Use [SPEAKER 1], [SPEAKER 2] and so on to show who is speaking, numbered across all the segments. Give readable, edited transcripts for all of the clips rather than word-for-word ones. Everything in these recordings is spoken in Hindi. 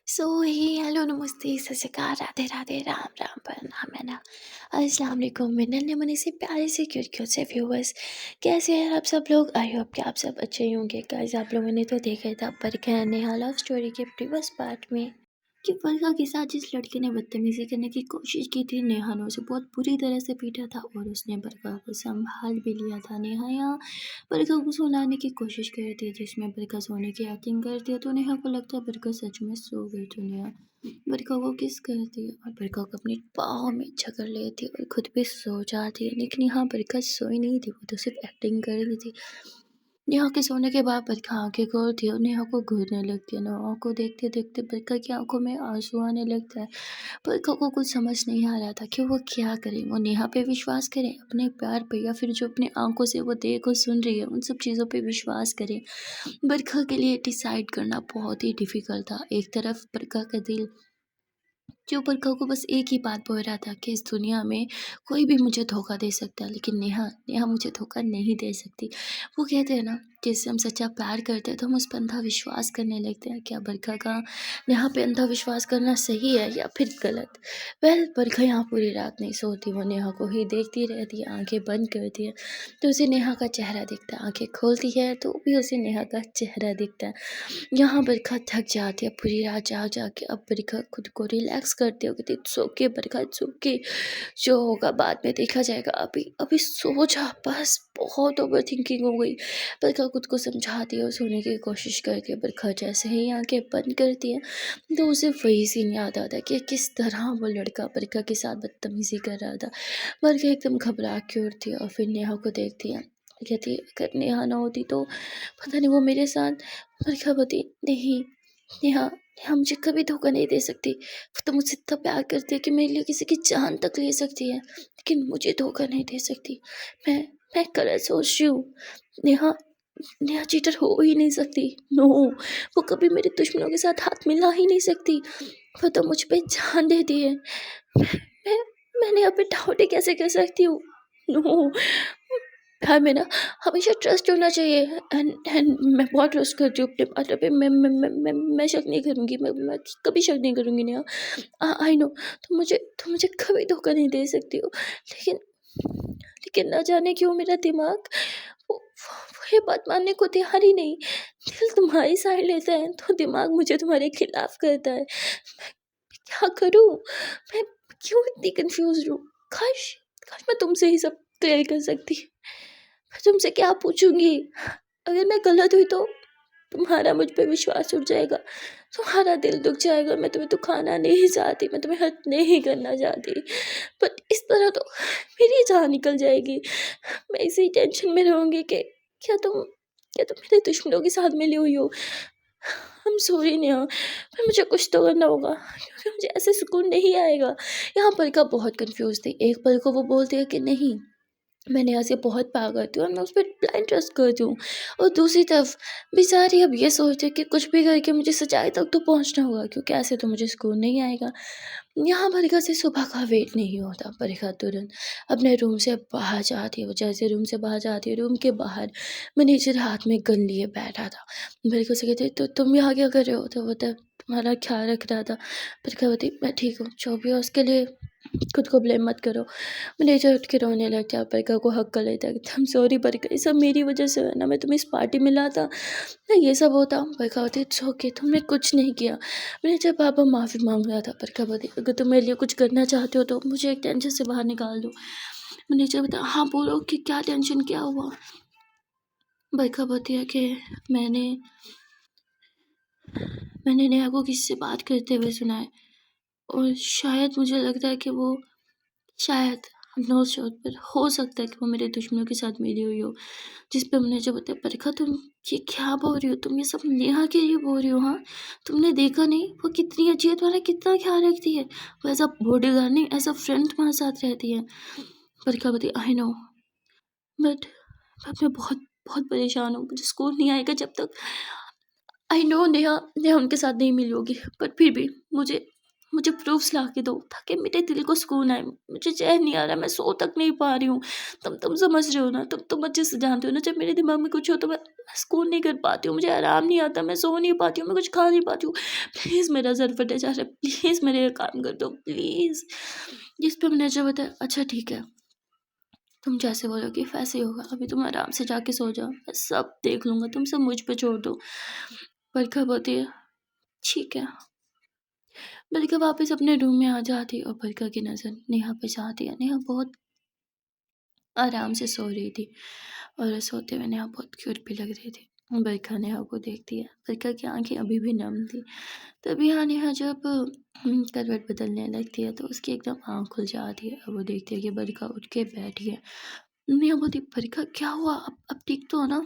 [SPEAKER 1] हे हेलो नमस्ते सत श्री अकाल राधे राधे राम राम परनाम है ना। अस्सलाम वालेकुम मेरे नन्हे मुन्ने से प्यारे से क्यूट क्यूट से व्यूवर्स। कैसे हैं आप सब लोग? आई होप कि आप सब अच्छे ही होंगे। गाइस आप लोगों ने तो देखा था बरखा नेहा लव स्टोरी के प्रीवियस पार्ट में कि बरखा के साथ जिस लड़के ने बदतमीजी करने की कोशिश की थी, नेहा ने उसे बहुत बुरी तरह से पीटा था और उसने बरखा को संभाल भी लिया था। नेहा यहाँ बरखा को सुलाने की कोशिश कर रही थी, जिसमें बरखा सोने की एक्टिंग करती है तो नेहा को लगता है बरखा सच में सो गई। तो नेहा बरखा को किस करती है और बरखा को अपनी बाहों में जकड़ लेती है और खुद भी सो जाती है। लेकिन यहाँ बरखा सोई नहीं थी, वो तो सिर्फ एक्टिंग कर रही थी। नेहा के सोने के बाद बरखा आंखें खोलती है और नेहा को घूरने लगती है। नेहा को देखते देखते बरखा की आंखों में आंसू आने लगता है। बरखा को कुछ समझ नहीं आ रहा था कि वो क्या करे। वो नेहा पे विश्वास करे, अपने प्यार पे, या फिर जो अपने आंखों से वो देख और सुन रही है उन सब चीज़ों पे विश्वास करे। बरखा के लिए डिसाइड करना बहुत ही डिफिकल्ट था। एक तरफ बरखा का दिल जो बरखा को बस एक ही बात बोल रहा था कि इस दुनिया में कोई भी मुझे धोखा दे सकता है, लेकिन नेहा नेहा मुझे धोखा नहीं दे सकती। वो कहते हैं ना, जिससे हम सच्चा प्यार करते हैं तो हम उस पर अंधा विश्वास करने लगते हैं। क्या बरखा का नेहा पे अंधा विश्वास करना सही है या फिर गलत? बरखा यहाँ पूरी रात नहीं सोती। वो नेहा को ही देखती रहती है, आंखें बंद करती है तो उसे नेहा का चेहरा दिखता है, आंखें खोलती है तो भी उसे नेहा का चेहरा दिखता है। यहाँ बरखा थक जाती है पूरी रात जाग जाग के। अब बरखा खुद को रिलैक्स करती है, कहती it's okay Barkha, it's okay, जो होगा बाद में देखा जाएगा, अभी अभी सो जा बस, बहुत ओवर थिंकिंग हो गई। बरखा खुद को समझाती है और सोने की कोशिश करती है। बरखा जैसे ही आंखें बंद करती है तो उसे वही सीन याद आता है कि किस तरह वो लड़का बरखा के साथ बदतमीजी कर रहा था। बरखा एकदम घबरा के उठती है और फिर नेहा को देखती है, कहती है अगर नेहा ना होती तो पता नहीं वो मेरे साथ। बरखा बोली नहीं, नेहा नेहा मुझे कभी धोखा नहीं दे सकती। वो तो मुझसे इतना प्यार करती है कि मेरे लिए किसी की जान तक ले सकती है, लेकिन मुझे धोखा नहीं दे सकती। मैं मैं गलत सोच रही हूँ। नेहा नेहा चीटर हो ही नहीं सकती। नो, वो कभी मेरे दुश्मनों के साथ हाथ मिला ही नहीं सकती। वो तो मुझ पे जान देती है। मैं मैं नेहा पे डाउट ही कैसे कर सकती हूँ? नो, हाँ, में ना हमेशा ट्रस्ट होना चाहिए। एंड मैं बहुत ट्रस्ट करती हूँ अपने पार्टनर पे। मैं शक नहीं करूँगी, मैं कभी शक नहीं करूँगी नेहा। आई नो तुम मुझे कभी धोखा नहीं दे सकती हो, लेकिन लेकिन ना जाने क्यों मेरा दिमाग वो ये बात मानने को तैयार ही नहीं। दिल तुम्हारी साइड लेता है तो दिमाग मुझे तुम्हारे खिलाफ करता है। मैं क्या करूँ? मैं क्यों इतनी कन्फ्यूज़्ड हूँ? काश काश मैं तुमसे ही सब क्लियर कर सकती। मैं तुमसे क्या पूछूँगी? अगर मैं गलत हुई तो तुम्हारा मुझ पे विश्वास उठ जाएगा, तुम्हारा दिल दुख जाएगा। मैं तुम्हें दुखाना नहीं चाहती, मैं तुम्हें हर्ट नहीं करना चाहती, बट इस तरह तो मेरी जान निकल जाएगी। मैं इसी टेंशन में रहूँगी कि क्या तुम मेरे दुश्मनों के साथ मिली हुई हो? आई एम सॉरी नेहा, पर मुझे कुछ तो करना होगा क्योंकि मुझे ऐसे सुकून नहीं आएगा। यहाँ पलका बहुत कन्फ्यूज़ थी। एक पल को वो बोलती है कि नहीं, मैं नेहा से बहुत प्यार करती हूँ और मैं उस पर ब्लाइंड ट्रस्ट करती हूँ, और दूसरी तरफ बेचारी अब ये सोचती है कि कुछ भी करके मुझे सच्चाई तक तो पहुँचना होगा, क्योंकि ऐसे तो मुझे सुकून नहीं आएगा। यहाँ बरखा से सुबह का वेट नहीं होता। बरखा तुरंत अपने रूम से बाहर जाती है। वो जैसे रूम से बाहर जाती है, रूम के बाहर मैनेजर हाथ में गन लिए बैठा था। बरखा से कहते तो तुम यहाँ क्या कर रहे हो? तो बोलता तुम्हारा ख्याल रख रहा था। बरखा बोलती मैं ठीक हूँ, जो भी हो उसके लिए खुद को ब्लेम मत करो। मैनेजर उठ के रोने लग गया, बरखा को हक कर लेता है। आई एम सॉरी बरखा, ये सब मेरी वजह से है ना, मैं तुम्हें इस पार्टी में लाता ना ये सब होता। बरखा होती इट्स ओके, तुमने कुछ नहीं किया। मैंने जब पापा माफ़ी मांग रहा था। बरखा बोली अगर तुम मेरे लिए कुछ करना चाहते हो तो मुझे एक टेंशन से बाहर निकाल दो। मैनेजर बता हाँ बोलो कि क्या टेंशन, क्या हुआ? बरखा बोलती है कि मैंने मैंने नेहा को किसी से बात करते हुए सुना है, और शायद मुझे लगता है कि वो शायद नो श्योर, पर हो सकता है कि वो मेरे दुश्मनों के साथ मिली हुई हो। जिस पे मैंने जब बताया बरखा तुम ये क्या बोल रही हो? तुम ये सब नेहा के लिए बोल रही हो? हाँ, तुमने देखा नहीं वो कितनी अच्छी है, तुम्हारा कितना ख्याल रखती है, वो एज अ बॉडीगार्ड नहीं एज अ फ्रेंड तुम्हारे साथ रहती है। बरखा बोली आई नो, बट मैं बहुत बहुत परेशान हूँ। मुझे सुकून नहीं आएगा जब तक आई नो नेहा नेहा उनके साथ नहीं मिली होगी, बट फिर भी मुझे मुझे प्रूफ़्स ला के दो ताकि मेरे दिल को सुकून आए। मुझे चैन नहीं आ रहा, मैं सो तक नहीं पा रही हूँ। तुम समझ रहे हो ना, तुम अच्छे से जानते हो ना, जब मेरे दिमाग में कुछ हो तो मैं सुकून नहीं कर पाती हूँ, मुझे आराम नहीं आता, मैं सो नहीं पाती हूँ, मैं कुछ खा नहीं पाती हूँ। प्लीज़ मेरा सर फटे जा रहा है, प्लीज़ मेरे लिए काम कर दो प्लीज़। जिस पे मैंने जब बताया, अच्छा ठीक है, तुम जैसे बोलोगी वैसे ही होगा, अभी तुम आराम से जाके सो जाओ, मैं सब देख लूँगा, तुम सब मुझ पे छोड़ दो। बरखा बोलती है, ठीक है। बरखा वापस अपने रूम में आ जाती है और बरखा की नज़र नेहा पे जाती है। नेहा बहुत आराम से सो रही थी और सोते हुए नेहा बहुत क्यूट भी लग रही थी। बरखा नेहा को देखती है, बरखा की आंखें अभी भी नम थी। तभी यहाँ नेहा जब करवट बदलने लगती है तो उसकी एकदम आँख खुल जाती है और वो देखती है कि बरखा उठ के बैठी है। नेहा बोलती, बरखा क्या हुआ, अब ठीक तो हो ना?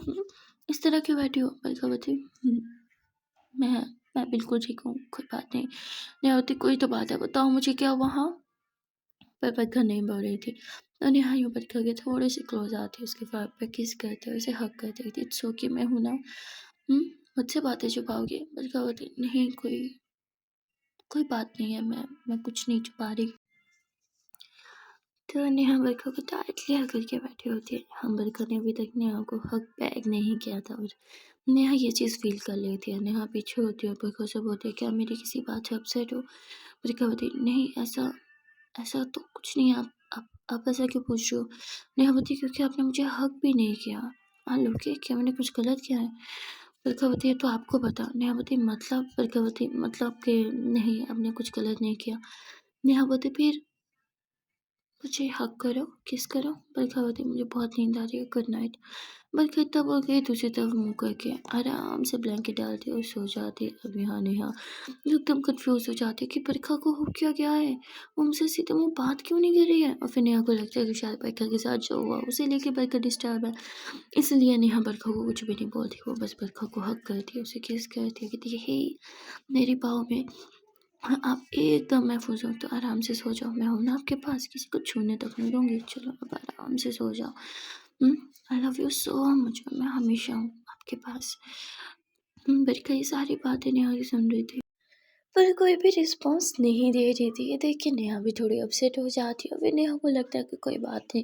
[SPEAKER 1] इस तरह क्यों बैठी हो? बरखा बोलती, मैं मैं बिल्कुल ठीक हूँ, कोई बात नहीं। नेहा बोलती, कोई तो बात है, बताओ मुझे क्या हुआ? हाँ। पर बरखा नहीं बोल रही थी। तो नेहा यूँ बरखा के थोड़े से क्लोज आती है, उसके फार पे किस करते हुए उसे हग करते हुए, इट्स ओके, मैं हूँ ना। मुझसे बातें छुपाओगे? बरखा बोलती, नहीं, कोई कोई बात नहीं है, मैं कुछ नहीं छुपा रही। तो नेहा बरखा को टाइटली हग करके बैठी होती है। बरखा ने अभी तक नेहा को हग बैक नहीं किया था और नेहा ये चीज़ फील कर लेती है। नेहा पीछे होती है और बरखा से बोलती है, क्या मेरी किसी बात से अपसेट हो? बरखा बोलती, नहीं, ऐसा ऐसा तो कुछ नहीं है, आप ऐसा क्यों पूछ रहे हो? नेहा बोलती, क्योंकि आपने मुझे हग भी नहीं किया। लोगे क्या मैंने कुछ गलत किया है? बरखा बोलती है, तो आपको पता। नेहा बोलती, मतलब? बरखा बोलती, मतलब कि नहीं, आपने कुछ गलत नहीं किया। नेहा बोलती, फिर मुझे हग करो, किस करो। बरखा बोलती, मुझे बहुत नींद आ रही है, गुड नाइट। बरखा इतना बोल के दूसरी तरफ मुँह करके आराम से ब्लैंकेट डालती है और सो जाती है। अब यहाँ नेहा एकदम कंफ्यूज हो जाती है कि बरखा को हो क्या गया है, वो हमसे सीधे मुँह बात क्यों नहीं कर रही है। और फिर नेहा को लगता है कि शायद बरखा के साथ जो हुआ उसे लेके बरखा डिस्टर्ब है, इसलिए नेहा बरखा को कुछ भी नहीं बोलती। वो बस बरखा को हग करती है, उसे किस करती है, कहती है, हे मेरी बाहों में, हाँ, आप एकदम महफूज हो तो आराम से सो जाओ, मैं हूँ ना आपके पास, किसी को छूने तक नहीं दूँगी, चलो अब आराम से सो जाओ। आई लव यू सो मच, मैं हमेशा हूँ आपके पास। बरखा ये सारी बातें नेहा की सुन रही थी, पर कोई भी रिस्पॉन्स नहीं दे रही थी। ये देख के नेहा भी थोड़ी अपसेट हो जाती है और फिर नेहा को लगता है कि कोई बात नहीं,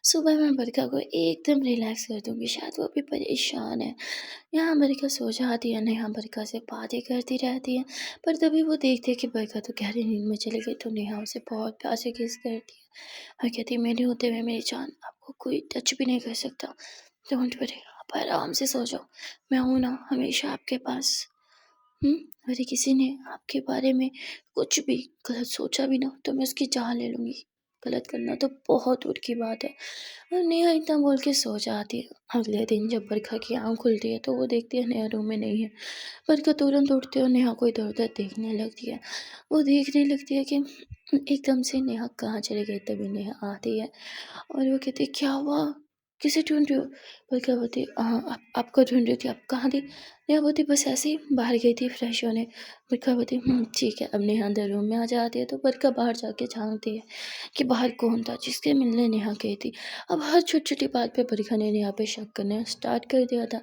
[SPEAKER 1] सुबह मैं बरखा को एकदम रिलैक्स कर दूँगी, शायद वो भी परेशान है। यहाँ बरखा सो जाती है, नेहा बरखा से बातें करती रहती है, पर तभी वो देखती है कि बरखा तो गहरी नींद में चली गई, तो नेहा उसे बहुत प्यार से किस करती है और कहती है, मेरे होते हुए मेरी जान, आपको कोई टच भी नहीं कर सकता, डोंट वरी, आप आराम से सो जाओ, मैं हूँ ना हमेशा आपके पास। अरे किसी ने आपके बारे में कुछ भी गलत सोचा भी ना तो मैं उसकी जान ले लूँगी। गलत करना तो बहुत दूर की बात है। और नेहा इतना बोल के सो जाती है। अगले दिन जब बरखा की आँख खुलती है तो वो देखती है नेहा रूम में नहीं है। बरखा तुरंत उठती है और नेहा को इधर-उधर देखने लगती है। वो देखने लगती है कि एकदम से नेहा कहाँ चली गई, तभी नेहा आती है और वो कहती है, क्या हुआ? किसे ढूँढ रही हो? बरखा बोलती, हाँ, आपको ढूँढ रही थी, आप कहाँ थी? नेहा बोलती, बस ऐसे ही बाहर गई थी फ्रेश होने। बरखा बोलती, ठीक है। अब नेहा अंदर रूम में आ जाती है तो बरखा बाहर जाके झाँकती है कि बाहर कौन था जिसके मिलने नेहा गई थी। अब हर छोटी-छोटी बात पे बरखा ने नेहा पे शक करना स्टार्ट कर दिया था।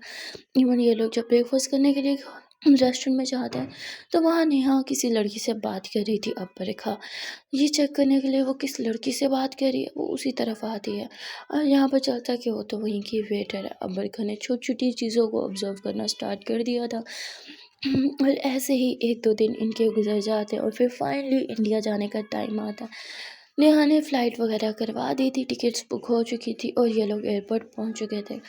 [SPEAKER 1] इवन ये लोग जब ब्रेकफास्ट करने के लिए रेस्टोरेंट में जाते हैं तो वहाँ नेहा किसी लड़की से बात कर रही थी। अब बरखा ये चेक करने के लिए वो किस लड़की से बात कर रही है वो उसी तरफ आती है और यहाँ पर चलता है कि वो तो वहीं की वेटर है। अब बरखा ने छोटी-छोटी चीज़ों को ऑब्ज़र्व करना स्टार्ट कर दिया था। और ऐसे ही 1-2 दिन इनके गुज़र जाते हैं और फिर फाइनली इंडिया जाने का टाइम आता है। नेहा ने फ़्लाइट वग़ैरह करवा दी थी, टिकट्स बुक हो चुकी थी और ये लोग एयरपोर्ट पहुँच चुके थे।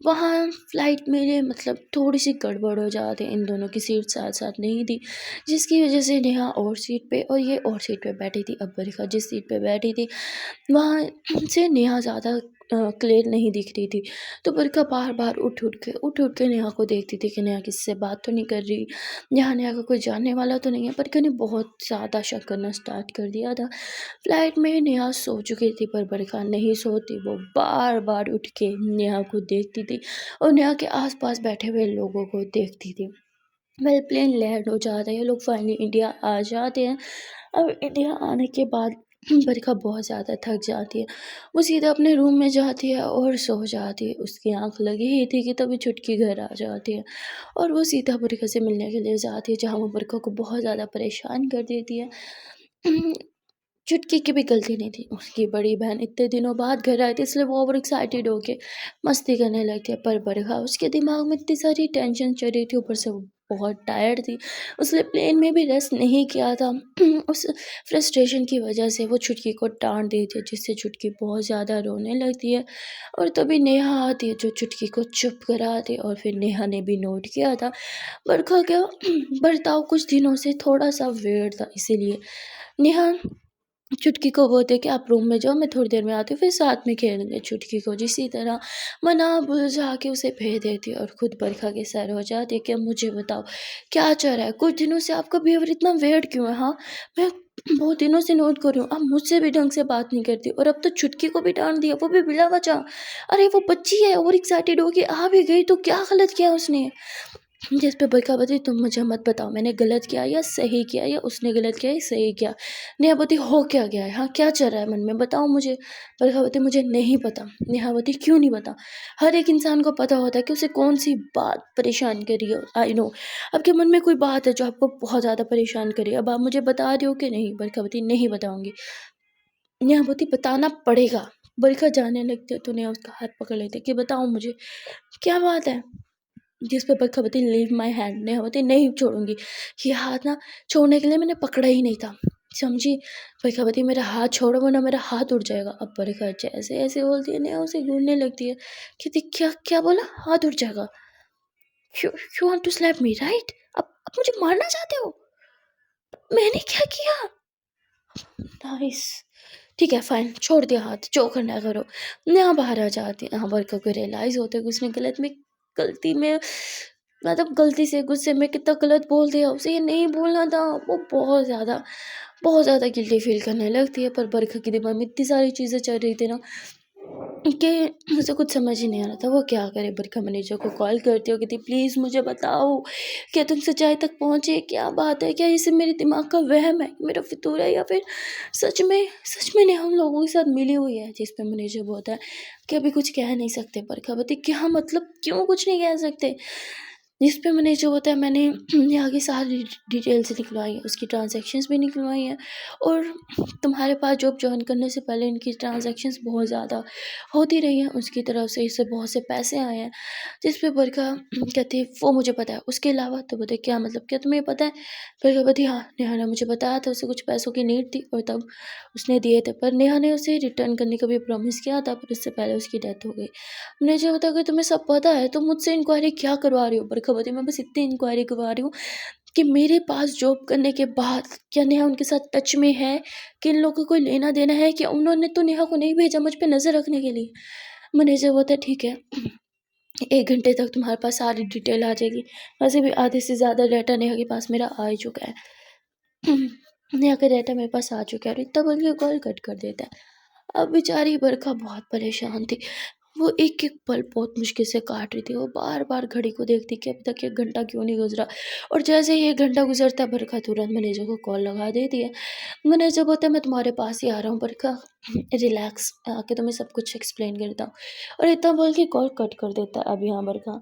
[SPEAKER 1] वहाँ फ़्लाइट में मतलब थोड़ी-सी गड़बड़ हो जाती है, इन दोनों की सीट साथ-साथ नहीं थी, जिसकी वजह से नेहा और सीट पे और ये और सीट पे बैठी थी। अब बरखा जिस सीट पे बैठी थी, वहाँ से नेहा ज़्यादा क्लियर नहीं दिख रही थी, तो बरखा बार-बार उठ-उठ के नेहा को देखती थी कि नेहा किसी से बात तो नहीं कर रही, यहाँ नेहा का कोई जानने वाला तो नहीं है। बरखा ने बहुत ज़्यादा शक करना स्टार्ट कर दिया था। फ्लाइट में नेहा सो चुकी थी पर बरखा नहीं सोती, वो बार-बार उठ के नेहा को देखती थी और नेहा के आस-पास बैठे हुए लोगों को देखती थी। प्लेन लैंड हो जाता है, ये लोग फाइनली इंडिया आ जाते हैं। अब इंडिया आने के बाद बरखा बहुत ज़्यादा थक जाती है। वो सीधा अपने रूम में जाती है और सो जाती है। उसकी आँख लगी ही थी कि तभी छुटकी घर आ जाती है और वो सीधा बरखा से मिलने के लिए जाती है, जहाँ वो बरखा को बहुत ज़्यादा परेशान कर देती है। चुटकी की भी गलती नहीं थी। उसकी बड़ी बहन इतने दिनों बाद घर आई थी, इसलिए वो ओवर एक्साइटेड होके मस्ती करने लगती है। पर बरखा, उसके दिमाग में इतनी सारी टेंशन चल रही थी, ऊपर से वो बहुत टायर्ड थी। उसने प्लेन में भी रेस्ट नहीं किया था। उस फ्रस्ट्रेशन की वजह से वो छुटकी को डाँट देती है, जिससे छुटकी बहुत ज़्यादा रोने लगती है। और तभी नेहा आती है, जो छुटकी को चुप कराती है। और फिर नेहा ने भी नोट किया था बरखा का बर्ताव कुछ दिनों से थोड़ा-सा वियर्ड था, इसीलिए नेहा चुटकी को बोलते कि आप रूम में जाओ, मैं थोड़ी देर में आती हूँ, फिर साथ में खेलेंगे। चुटकी को जिस तरह मना-बुझा के उसे भेज देती है और खुद बरखा के सर हो जाती है कि अब मुझे बताओ क्या चल रहा है? कुछ दिनों से आपका बिहेवियर इतना वियर्ड क्यों है, हाँ? मैं बहुत दिनों से नोट कर रही हूँ, आप मुझसे भी ढंग से बात नहीं करती और अब तो छुटकी को भी डाँट दिया, वो भी बिला वजह। अरे वो बच्ची है, ओवर एक्साइटेड होके आ भी गई तो क्या गलत किया उसने? जिस पे बरखा बोलती, तुम मुझे मत बताओ मैंने गलत किया या सही किया, या उसने गलत किया या सही किया। नेहा बोलती, हो क्या गया है? हाँ, क्या चल रहा है मन में, बताओ मुझे। बरखा बोलती, मुझे नहीं पता। नेहा बोलती, क्यों नहीं पता? हर एक इंसान को पता होता है कि उसे कौन सी बात परेशान कर रही है। आई नो आपके मन में कोई बात है जो आपको बहुत ज़्यादा परेशान करे, अब आप मुझे बता रहे हो कि नहीं? बरखा बोलती, नहीं बताऊंगी। नेहा बोलती, बताना पड़ेगा। बरखा जाने लगती है तो नेहा उसका हाथ पकड़ लेती है कि बताओ मुझे क्या बात है। जिस पे बरखा बोलती, लीव माय हैंड। नेहा बोलती, नहीं छोड़ूंगी। ये हाथ ना छोड़ने के लिए मैंने पकड़ा ही नहीं था, समझी? बरखा बोलती, मेरा हाथ छोड़ो वरना मेरा हाथ उठ जाएगा। अब बरखा जैसे ऐसे बोलती है, नेहा उसे घूरने लगती है कि क्या क्या बोला, हाथ उठ जाएगा? You want to slap me right? अब मुझे मारना चाहते हो? मैंने क्या किया? नाइस, ठीक है फाइन, छोड़ दिया हाथ, जो करना है करो। यहाँ बाहर आ जाती है। यहाँ बरखा को रियलाइज़ होता है कि उसने गलती में मतलब गलती से गुस्से में कितना गलत बोल दिया, उसे ये नहीं बोलना था। वो बहुत ज़्यादा गिल्टी फ़ील करने लगती है। पर बरखा के दिमाग में इतनी सारी चीज़ें चल रही थी ना कि मुझे कुछ समझ ही नहीं आ रहा था वो क्या करे। बरखा मैनेजर को कॉल करती हो, कहती, प्लीज़ मुझे बताओ, क्या तुम सच्चाई तक पहुँचे? क्या बात है? क्या ये सिर्फ़ मेरे दिमाग का वहम है, मेरा फितूर है, या फिर सच में नेहा हम लोगों के साथ मिली हुई है? जिस पे मैनेजर बोलता है कि अभी कुछ कह नहीं सकते। बरखा बोलती, क्या मतलब, क्यों कुछ नहीं कह सकते? जिस पे मैनेजर होता है, मैंने यहाँ की सारी डिटेल्स निकलवाई हैं, उसकी ट्रांज़ैक्शंस भी निकलवाई हैं। और तुम्हारे पास जॉब जॉइन करने से पहले इनकी ट्रांज़ैक्शंस बहुत ज़्यादा होती रही हैं, उसकी तरफ से इससे बहुत से पैसे आए हैं। जिस पे बरखा कहती है, वो मुझे पता है, उसके अलावा? तो बोलते, क्या मतलब, क्या तुम्हें पता है? बरखा बोलती, हाँ, नेहा ने मुझे बताया था, उसे कुछ पैसों की नीड थी और तब उसने दिए थे, पर नेहा ने उसे रिटर्न करने का भी प्रॉमिस किया था, पर उससे पहले उसकी डेथ हो गई। मैनेजर होता है, अगर तुम्हें सब पता है तो मुझसे इंक्वायरी क्या करवा रही हो? बरखा बोलती, मैं बस इतनी इंक्वायरी करवा रही हूँ कि मेरे पास जॉब करने के बाद क्या नेहा उनके साथ टच में है, कि इन लोगों को कोई लेना देना है, कि उन्होंने तो नेहा को नहीं भेजा मुझ पे नज़र रखने के लिए? मैनेजर बोलता है, ठीक है, 1 घंटे तक तुम्हारे पास सारी डिटेल आ जाएगी। वैसे भी आधे से ज़्यादा डाटा नेहा के पास मेरा आ ही चुका है। नेहा का डाटा मेरे पास आ चुका है। और इतना बोल के कॉल कट कर देता है। अब बेचारी बरखा बहुत परेशान थी। वो एक-एक पल बहुत मुश्किल से काट रही थी। वो बार-बार घड़ी को देखती कि अभी तक 1 घंटा क्यों नहीं गुज़रा। और जैसे ही 1 घंटा गुज़रता है, बरखा तुरंत मैनेजर को कॉल लगा देती है। मैनेजर बोलता है, मैं तुम्हारे पास ही आ रहा हूँ बरखा, रिलैक्स, आके तुम्हें सब कुछ एक्सप्लेन करता हूँ। और इतना बोल के कॉल कट कर देता है। अब यहाँ बरखा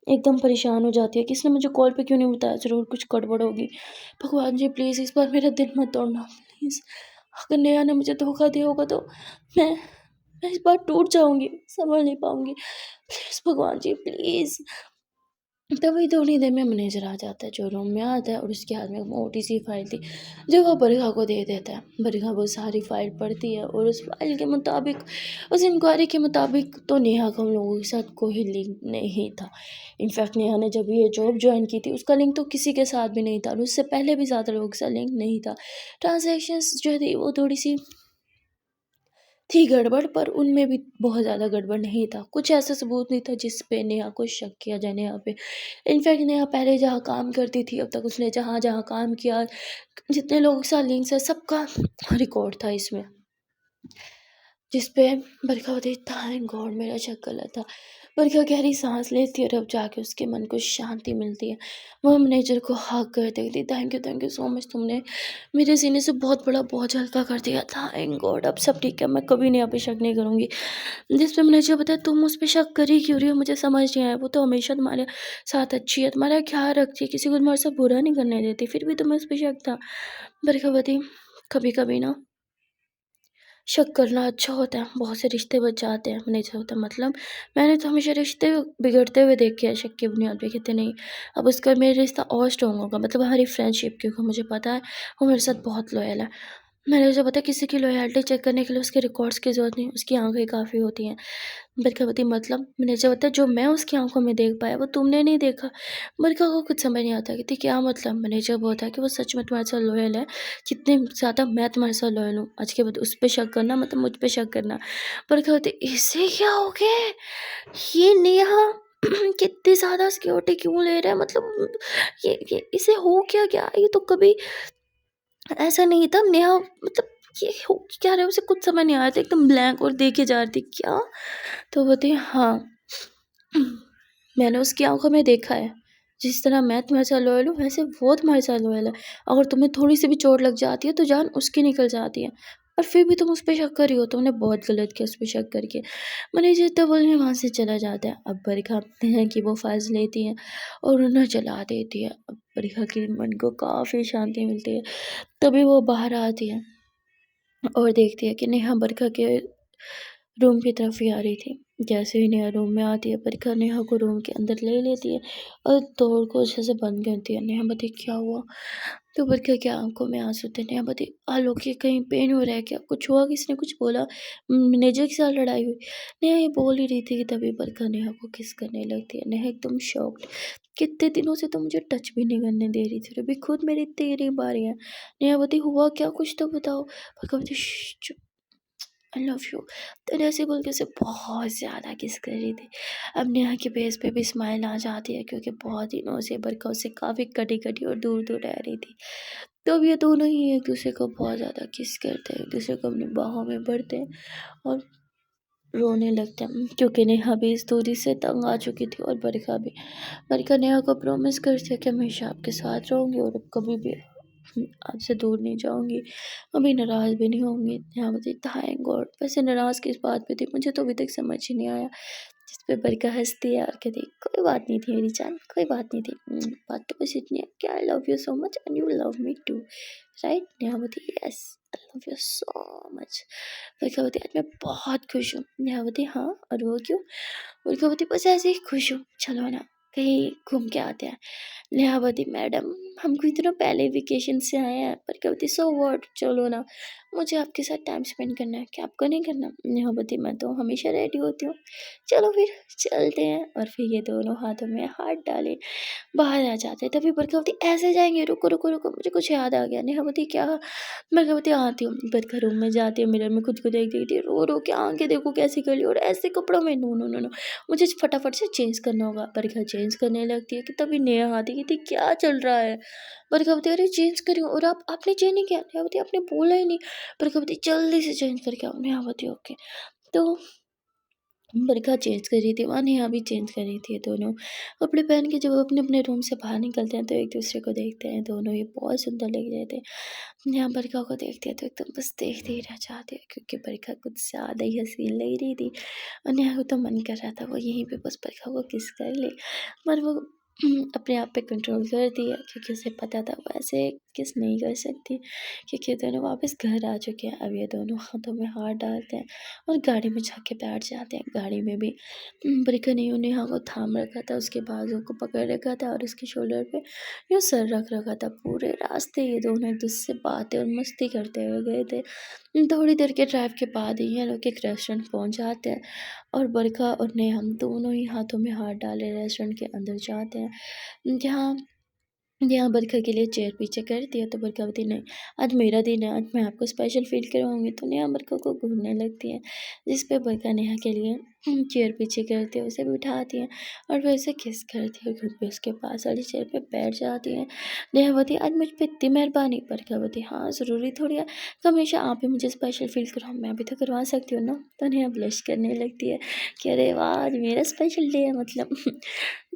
[SPEAKER 1] एकदम परेशान हो जाती है कि इसने मुझे कॉल पे क्यों नहीं बताया, ज़रूर कुछ गड़बड़ होगी। भगवान जी प्लीज़ इस बार मेरा दिल मत तोड़ना प्लीज़। अगर नेहा ने मुझे धोखा दिया होगा तो मैं मैं इस बार टूट जाऊँगी, सँभल नहीं पाऊँगी। प्लीज़ भगवान जी प्लीज़। तभी थोड़ी देर में मैनेजर आ जाता है, जो रूम में आता है और उसके हाथ में एक मोटी-सी फाइल थी, जो वो बरखा को दे देता है। बरखा वो सारी फाइल पढ़ती है और उस फाइल के मुताबिक, उस इंक्वायरी के मुताबिक तो नेहा का हम लोगों के साथ कोई लिंक नहीं था। इनफैक्ट नेहा ने जब ये जॉब जॉइन की थी, उसका लिंक तो किसी के साथ भी नहीं था और उससे पहले भी ज़्यादा लोगों के साथ लिंक नहीं था। ट्रांज़ैक्शंस जो थी वो थोड़ी-सी थी गड़बड़, पर उनमें भी बहुत ज़्यादा गड़बड़ नहीं था। कुछ ऐसा सबूत नहीं था जिस पे नेहा को शक किया जाए नेहा पे। इनफैक्ट नेहा पहले जहाँ काम करती थी, अब तक उसने जहाँ-जहाँ काम किया, जितने लोगों के साथ लिंक्स है, सबका रिकॉर्ड था इसमें। जिस पे बरखा होती है, थैंक गॉड मेरा चक्कर लगा था। बरखा गहरी सांस लेती है और अब जाके उसके मन को शांति मिलती है। वो मैनेजर को हग कर देती, थैंक यू सो मच, तुमने मेरे सीने से बहुत बड़ा बोझ हल्का कर दिया। थैंक गॉड अब सब ठीक है, मैं कभी नहीं, आप पे शक नहीं करूँगी। जिस पे मैनेजर बताया, तुम उस पे शक कर ही क्यों रही हो, मुझे समझ नहीं आया। वो तो हमेशा तुम्हारे साथ अच्छी है, तुम्हारा ख्याल रखती है, किसी को तुम्हारे साथ बुरा नहीं करने देती, फिर भी तुम्हें उस पे शक था। बरखा बताई, कभी कभी ना शक करना अच्छा होता है, बहुत से रिश्ते बच जाते हैं। मैनेजर होता है मतलब, मैंने तो हमेशा रिश्ते बिगड़ते हुए देखे हैं शक की बुनियाद पे, कहते नहीं अब उसका मेरा रिश्ता और स्ट्रॉन्ग होगा, मतलब हमारी फ्रेंडशिप, क्योंकि मुझे पता है वो मेरे साथ बहुत लॉयल है। मैंने जो पता है, किसी की लॉयल्टी चेक करने के लिए उसके रिकॉर्ड्स की ज़रूरत नहीं, उसकी आँखें काफ़ी होती हैं। बरखा मतलब, मैंने जो पता है, जो मैं उसकी आँखों में देख पाया वो तुमने नहीं देखा। बरखा को कुछ समझ नहीं आता, कहती क्या मतलब। मैंने जब होता है कि वो सच में तुम्हारे साथ लॉयल है, जितने ज़्यादा मैं तुम्हारे साथ लॉयल हूँ। आज के बाद उस पर शक करना मतलब मुझ पर शक करना। बरखा होती, इसे क्या हो गया, ये नेहा कितनी ज़्यादा सिक्योरिटी क्यों ले रहा है, मतलब ये इसे हो क्या गया, ये तो कभी ऐसा नहीं था। नेहा मतलब ये हो क्या रहा है, उसे कुछ समझ नहीं आ रहा था, एकदम ब्लैंक और देखे जा रही थी। क्या? तो बोलती है, हाँ मैंने उसकी आंखों में देखा है, जिस तरह मैं तुम्हारे साथ लॉयल हूँ वैसे वो तुम्हारे साथ लॉयल है। अगर तुम्हें थोड़ी सी भी चोट लग जाती है तो जान उसकी निकल जाती है, और फिर भी तुम उस पर शक कर रही हो, तुमने बहुत गलत किया उस पर शक करके। मैंने जितना बोलने वहाँ से चला जाता है। अब बरखा हैं कि वो फाइल्स लेती हैं और उन्हें जला देती है। अब बरखा के मन को काफ़ी शांति मिलती है। तभी वो बाहर आती है और देखती है कि नेहा बरखा के रूम की तरफ ही आ रही थी। जैसे ही नेहा रूम में आती है, बरखा नेहा को रूम के अंदर ले लेती है और डोर को अच्छे से बंद करती है। नेहा बताई, क्या हुआ? तो बरखा की आंखों में आंसू थे। नेहा बताई, आलोक के कहीं पेन हो रहा है क्या, कुछ हुआ, किसने कुछ बोला, मैनेजर के साथ लड़ाई हुई? नेहा ये बोल ही रही थी कि तभी बरखा नेहा को किस करने लगती है। नेहा एकदम शॉक्ड, कितने दिनों से तो मुझे टच भी नहीं करने दे रही थी, अभी खुद मेरी इतनी करीब आ रही है। नेहा बताई, हुआ क्या, कुछ तो बताओ। बरखा बताई, चुप, आई लव यू। तो ऐसे बोल के उसे बहुत ज़्यादा किस कर रही थी। अब नेहा के फेस पे भी स्माइल आ जाती है, क्योंकि बहुत दिनों से बरखा उससे काफ़ी कटी कटी और दूर दूर रह रही थी। तो अब ये दोनों ही एक दूसरे को बहुत ज़्यादा किस करते हैं, एक दूसरे को अपनी बाहों में भरते हैं और रोने लगते हैं, क्योंकि नेहा भी इस दूरी से तंग आ चुकी थी और बरखा भी। बरखा नेहा को प्रॉमिस करती है कि हमेशा आपके साथ रहूँगी और अब कभी भी आपसे दूर नहीं जाऊँगी, कभी नाराज़ भी नहीं होंगी। नेहा बोलती, थैंक गॉड। वैसे नाराज़ किस बात पे थी, मुझे तो अभी तक समझ ही नहीं आया। जिस पे बरखा हंसती है और कहती, कोई बात नहीं थी मेरी जान, कोई बात नहीं थी। बात तो बस इतनी है कि I love you so much and you love me too, right? Neha बोलती, yes I love you so much. Barkha बोलती, आज मैं बहुत खुश हूँ। नेहा बोलती, हाँ और वो क्यों? बरखा बोलती, बस ऐसे ही खुश हूँ, चलो ना कहीं घूम के आते हैं। नेहावती, मैडम हम कुछ दिनों पहले वेकेशन से आए हैं। पर कविता, सो व्हाट, चलो ना, मुझे आपके साथ टाइम स्पेंड करना है, क्या आपको नहीं करना? नेहावती, मैं तो हमेशा रेडी होती हूँ, चलो फिर चलते हैं। और फिर ये दोनों हाथों में हाथ डाले बाहर आ जाते हैं। तभी बरखावती, ऐसे जाएंगे, रुको रुको रुको, मुझे कुछ याद आ गया। नेहावती, क्या? बरखावती, आती हूँ। बरखा रूम में जाती है, मिरर में खुद को देख देखती है, रो रो के आंखें देखो कैसी कर ली, और ऐसे कपड़ों में, नो नो नो नो, मुझे फटाफट से चेंज करना होगा। बरखा चेंज करने लगती है कि तभी नेहा आती कहती, क्या चल रहा है? बरखा बताती, अरे चेंज करियो, और आपने चेंज नहीं किया? नेहा बताती, आपने बोला ही नहीं। बरखा बताती, जल्दी से चेंज करके आओ। नेहा बताती, ओके। तो बरखा चेंज कर रही थी, वहाँ नेहा भी चेंज कर रही थी। दोनों कपड़े पहन के जब अपने अपने रूम से बाहर निकलते हैं तो एक दूसरे को देखते हैं। दोनों ये बहुत सुंदर लग रहे थे। नेहा बरखा को देखते हैं तो एकदम बस देखते ही रह जाते हैं, क्योंकि बरखा कुछ ज़्यादा ही हसीन लग रही थी और नेहा को तो मन कर रहा था वो यहीं पे बस बरखा को किस कर ले, पर वो अपने आप पे कंट्रोल कर दिया, क्योंकि उसे पता था वो ऐसे किस नहीं कर सकती, क्योंकि दोनों वापस घर आ चुके हैं। अब ये दोनों हाथों में हाथ डालते हैं और गाड़ी में जाके बैठ जाते हैं। गाड़ी में भी बरखा ने यूँ नेहा को थाम रखा था, उसके बाजू को पकड़ रखा था और उसके शोल्डर पे यूँ सर रख रखा था। पूरे रास्ते ये दोनों एक दूसरे से बातें और मस्ती करते हुए गए थे। थोड़ी देर के ड्राइव के बाद ही ये लोग एक रेस्टोरेंट पहुंच जाते हैं और बरखा और नेहा हम दोनों ही हाथों में हाथ डाले रेस्टोरेंट के अंदर जाते हैं, जहाँ यहाँ बरखा के लिए चेयर पीछे कर दिया। तो बरखा बोलती, नहीं आज मेरा दिन है, आज मैं आपको स्पेशल फील करवाऊंगी। तो नेहा बरखा को घूरने लगती है, जिस पे बरखा नेहा के लिए चेयर पीछे करती है, उसे बिठाती हैं और फिर उसे किस करती है, खुद भी उसके पास वाली चेयर पे बैठ जाती हैं। नेहा बोलती है, आज मुझ पे इतनी मेहरबानी। बरखा बोलती है, हाँ ज़रूरी थोड़ी है कि हमेशा आप ही मुझे स्पेशल फील कराओ, मैं भी तो करवा सकती हूँ ना। तो नेहा ब्लश करने लगती है कि अरे वाह, आज मेरा स्पेशल डे है मतलब।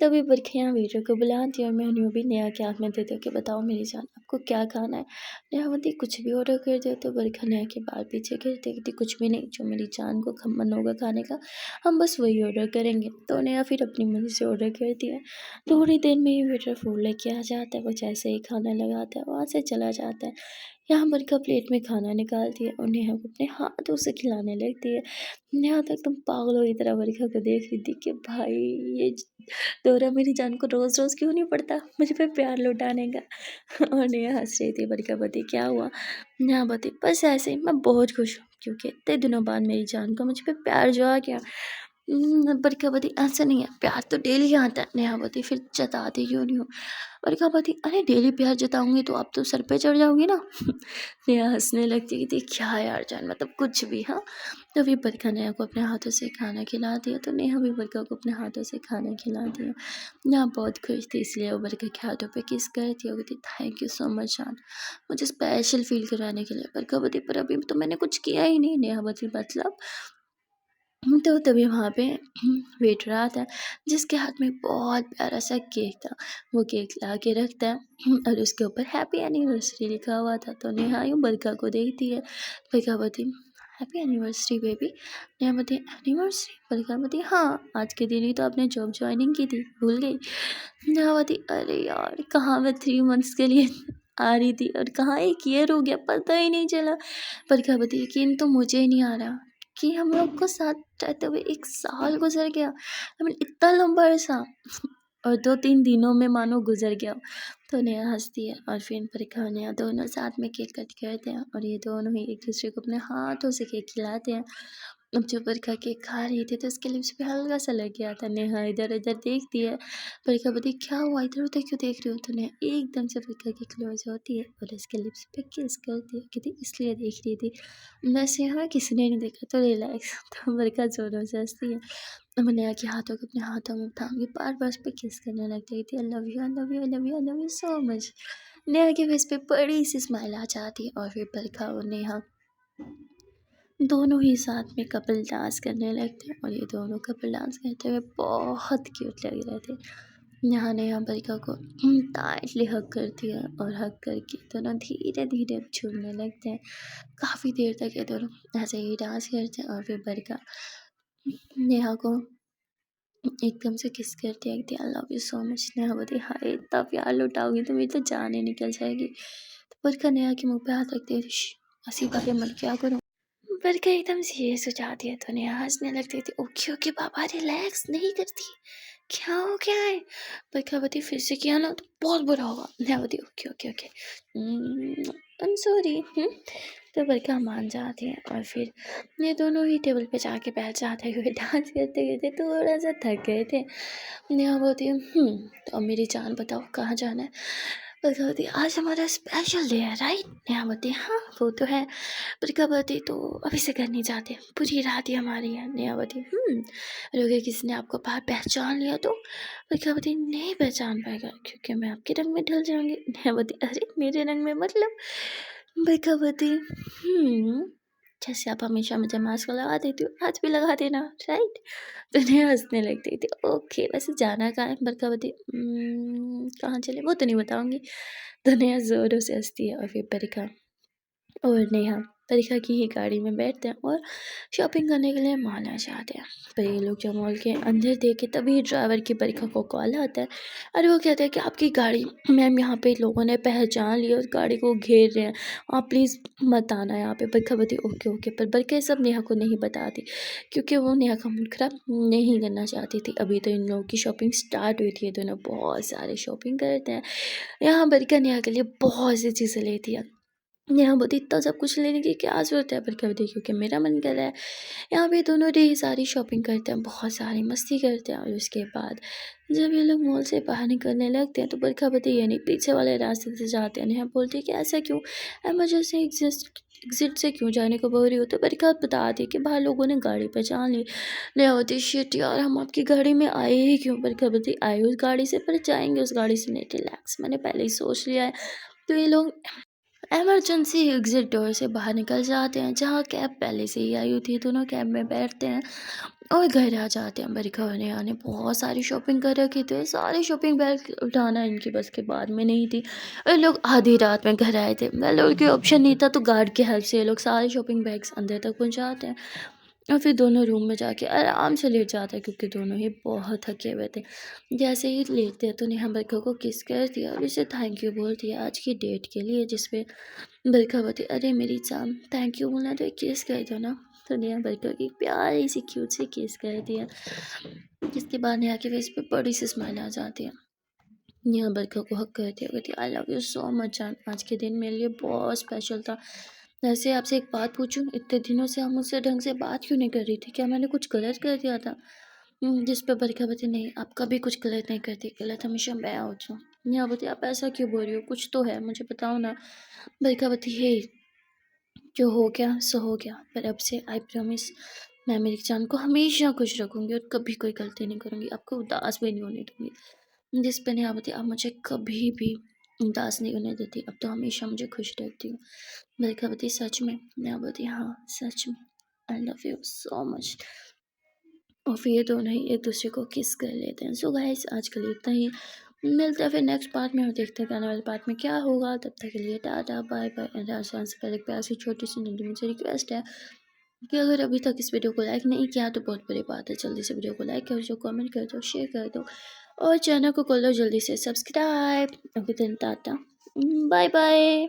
[SPEAKER 1] तभी बरखा यहाँ वेटर को बुलाती है और मैं यूँ भी नेहा के हाथ में देती हूँ कि बताओ मेरी जान, आपको क्या खाना है। नेहा बोलती कुछ भी ऑर्डर कर दो। तो बरखा नेहा के बाल पीछे गिरते कहती कुछ भी नहीं, जो मेरी जान को मन होगा खाने का हम बस वही ऑर्डर करेंगे। तो नेहा फिर अपनी मर्ज़ी से ऑर्डर करती है। थोड़ी देर में ही वेटर फूड लेके आ जाता है, वो जैसे ही खाना लगाता है वहाँ से चला जाता है। यहाँ बरखा प्लेट में खाना निकालती है और नेहा को अपने हाथों से खिलाने लगती है। नेहा तो एकदम पागलों की तरह बरखा को देख रही थी कि भाई ये दोहरा मेरी जान को रोज़ रोज़ क्यों नहीं पड़ता मुझ पे प्यार लौटाने का। और नेहा हंस रही थी। बरखा बोली क्या हुआ। नेहा बोली बस ऐसे ही, मैं बहुत खुश हूँ क्योंकि इतने दिनों बाद मेरी जान को मुझ पे प्यार जो आ गया। बरखा ऐसा नहीं है, प्यार तो डेली आता है। नेहा बोली फिर जताती क्यों नहीं हो। बरखा बोली अरे डेली प्यार जताऊंगी तो आप तो सर पे चढ़ जाओगी ना। नेहा हंसने लगती थी, क्या यार जान मतलब कुछ भी। हाँ, तो फिर बरखा नेहा को अपने हाथों से खाना खिला दिया, तो नेहा भी बरखा को अपने हाथों से खाना खिला दिया। नेहा बहुत खुश थी, इसलिए वो बरखा के हाथों पे किस करती होगी। थैंक यू सो मच जान, मुझे स्पेशल फील कराने के लिए। बरखा बोली पर अभी तो मैंने कुछ किया ही नहीं। नेहा बोली मतलब। तो तभी वहाँ पे वेटर आता है जिसके हाथ में बहुत प्यारा सा केक था। वो केक ला के रखता है और उसके ऊपर हैप्पी एनिवर्सरी लिखा हुआ था। तो नेहा यूँ बरखा को देखती है। बरखा बोलती हैप्पी एनिवर्सरी बेबी। नेहा बोलती एनिवर्सरी। बरखा बोलती हाँ, आज के दिन ही तो आपने जॉब ज्वाइनिंग की थी, भूल गई। नेहा बोलती अरे यार कहाँ मैं 3 मंथ्स के लिए आ रही थी और कहाँ 1 ईयर हो गया, पता ही नहीं चला। बरखा बोलती यकीन तो मुझे ही नहीं आ रहा कि हम लोग को साथ रहते हुए 1 साल गुजर गया। आई मीन इतना लंबा अरसा और 2-3 दिनों में मानो गुजर गया। तो नेहा हंसती है और फिर बरखा और नेहा दोनों साथ में केक कट करते हैं और ये दोनों ही एक दूसरे को अपने हाथों से केक खिलाते हैं। अब जब बरखा केक खा रही थी तो उसके लिप्स पे हल्का सा लग गया था। नेहा इधर उधर देखती है। बरखा बोलती क्या हुआ, इधर उधर क्यों देख रही हो। तो नेहा एकदम से बरखा की क्लोज होती है और उसके लिप्स पे किस करती है, कहती इसलिए देख रही थी, वैसे हमें किसी ने नहीं देखा तो रिलैक्स। तो बरखा जोरों से हंसती है। अब मैं नेहा के हाथों को अपने हाथों में थाम के बार बार उस पे किस करने लग गई थी। आई love you, I love you, I love you, I love you so much. Neha के फेस पे बड़ी सी स्माइल आ जाती है और फिर बरखा और नेहा दोनों ही साथ में कपल डांस करने लगते हैं और ये दोनों कपल डांस करते हुए बहुत क्यूट लग रहे थे। नेहा ने यहाँ बरखा को टाइटली हग करती है और हग करके दोनों धीरे धीरे झूमने लगते हैं। काफ़ी देर तक ये दोनों ऐसे ही डांस करते हैं और फिर बरखा नेहा को एकदम से किस करती है कि I love you so much. Neha बोलती हाय इतना प्यार लुटाओगी तो मेरी तो जान ही निकल जाएगी। तो बरखा नेहा के मुंह पे हाथ रखती है, हंसी बातें मत क्या करूँ। बरखा एकदम सीरियस हो जाती है तो नेहा हंसने लगती थी। ओके ओके बाबा रिलैक्स, नहीं करती, क्या हो गया है। बरखा बोलती फिर से किया ना तो बहुत बुरा होगा। नेहा बोलती okay okay okay I am sorry. तो बरखा मान जाती है और फिर ये दोनों ही टेबल पे जाके बैठ जाते हुए डांस करते करते थोड़ा सा थक गए थे। नेहा बोलती है तो अब मेरी जान बताओ कहाँ जाना है। बरखा बोलती आज हमारा स्पेशल डे है राइट। नेहा बोलती हाँ वो तो है। बरखा बोलती तो अभी से घर नहीं जाते, पूरी रात ही हमारी है। नेहा बोलती और अगर किसी ने आपको बाहर पहचान लिया तो। बरखा बोलती नहीं पहचान पाएगा क्योंकि मैं आपके रंग में ढल जाऊंगी। नेहा बोलती अरे मेरे रंग में मतलब। बरखा बोलती जैसे आप हमेशा मुझे मास्क लगा देती हो आज भी लगा देना राइट। तो नेहा हंसने लगती थी। ओके वैसे जाना कहाँ है। बरखा बोलती कहाँ चले वो तो नहीं बताऊंगी। तो नेहा जोरों से हंसती है और फिर बरखा और नेहा परीक्षा की ही गाड़ी में बैठते हैं और शॉपिंग करने के लिए मॉल आ जाते हैं। पर ये लोग जब मॉल के अंदर देखे तभी ड्राइवर की परीक्षा को कॉल आता है और वो कहते हैं कि आपकी गाड़ी मैम यहाँ पे लोगों ने पहचान लिया, उस गाड़ी को घेर रहे हैं, आप प्लीज़ मत आना यहाँ पे। परीक्षा बोलती ओके ओके। पर बल्कि ये सब नेहा को नहीं बताती क्योंकि वो नेहा का मूड खराब नहीं करना चाहती थी। अभी तो इन लोगों की शॉपिंग स्टार्ट हुई थी, ये दोनों बहुत सारे शॉपिंग करते हैं। यहाँ बरका नेहा के लिए बहुत सी चीज़ें लेती है यहाँ बहुत इतना सब कुछ लेने की क्या ज़रूरत है, पर कभी क्योंकि मेरा मन कर रहा है। यहाँ पे दोनों ढेर सारी शॉपिंग करते हैं, बहुत सारी मस्ती करते हैं और उसके बाद जब ये लोग मॉल से बाहर निकलने लगते हैं तो बरखा बताइए नहीं पीछे वाले रास्ते से जाते हैं। नेहा बोलती है कि ऐसा क्यों, इमरजेंसी एग्जिट से क्यों जाने को बोल रही हो, तो बरखा बता दी कि बाहर लोगों ने गाड़ी पहचान ली। नेहा होती शिट यार, हम आपकी गाड़ी में आए ही क्यों, बरखा बताई आए उस गाड़ी से, पर जाएंगे उस गाड़ी से नहीं, रिलैक्स, मैंने पहले ही सोच लिया है। तो ये लोग इमरजेंसी एग्जिट डोर से बाहर निकल जाते हैं, जहाँ कैब पहले से ही आई होती है। दोनों कैब में बैठते हैं और घर आ जाते हैं। बरखा और नेहा ने बहुत सारी शॉपिंग कर रखी थी, सारी शॉपिंग बैग उठाना इनकी बस के बाद में नहीं थी। और लोग आधी रात में घर आए थे, वेल और कोई ऑप्शन नहीं था, तो गार्ड की हेल्प से ये लोग सारे शॉपिंग बैग्स अंदर तक पहुँचाते हैं और फिर दोनों रूम में जाके आराम से लेट जाते हैं, क्योंकि दोनों ही बहुत थके हुए थे। जैसे ही लेटते हैं तो नेहा बरखा को किस कर दिया और उसे थैंक यू बोल दिया आज की डेट के लिए, जिसपे बरखा बोलती अरे मेरी जान, थैंक यू बोलना तो एक किस कर दो ना। तो नेहा बरखा की प्यारी सी क्यूट सी किस कर दिया, जिसके बाद नेहा के फेस पे बड़ी सी स्माइल आ जाती है। नेहा बरखा को हक करती है, कहती आई लव यू सो मच जान, आज के दिन मेरे लिए बहुत स्पेशल था। वैसे आपसे एक बात पूछूं, इतने दिनों से हम मुझसे ढंग से बात क्यों नहीं कर रही थी, क्या मैंने कुछ गलत कर दिया था? जिस पर बरखा बोलती नहीं, आप कभी कुछ गलत नहीं करती, गलत हमेशा मैं होती हूँ। नेहा बोलती आप ऐसा क्यों बोल रही हो, कुछ तो है, मुझे बताओ ना। बरखा बोलती हे, जो हो गया सो हो गया, पर अब से आई प्रॉमिस मैं मेरी जान को हमेशा खुश रखूंगी और कभी कोई गलती नहीं करूंगी, आपको उदास भी नहीं होने दूंगी। जिस पे नेहा बोलती आप मुझे कभी भी उदास नहीं होने देती, अब तो हमेशा मुझे खुश रखती हूँ। बरखा बोलती सच में? नेहा बोलती हाँ सच में, आई लव यू सो मच। और फिर ये दोनों ही एक दूसरे को किस कर लेते हैं। सो गाइस आज के लिए इतना ही, मिलते हैं फिर नेक्स्ट पार्ट में और देखते हैं कि आने वाले पार्ट में क्या होगा। तब तक के लिए टाटा बाय बाय एंड आसान से पहले एक प्यार सी छोटी सी नन्ही मुझे रिक्वेस्ट है कि अगर अभी तक इस वीडियो को लाइक नहीं किया तो बहुत बड़ी बात है, जल्दी से वीडियो को लाइक कर दो, कमेंट कर दो, शेयर कर दो और चैनल को कर लो जल्दी से subscribe. Okay then tata bye bye.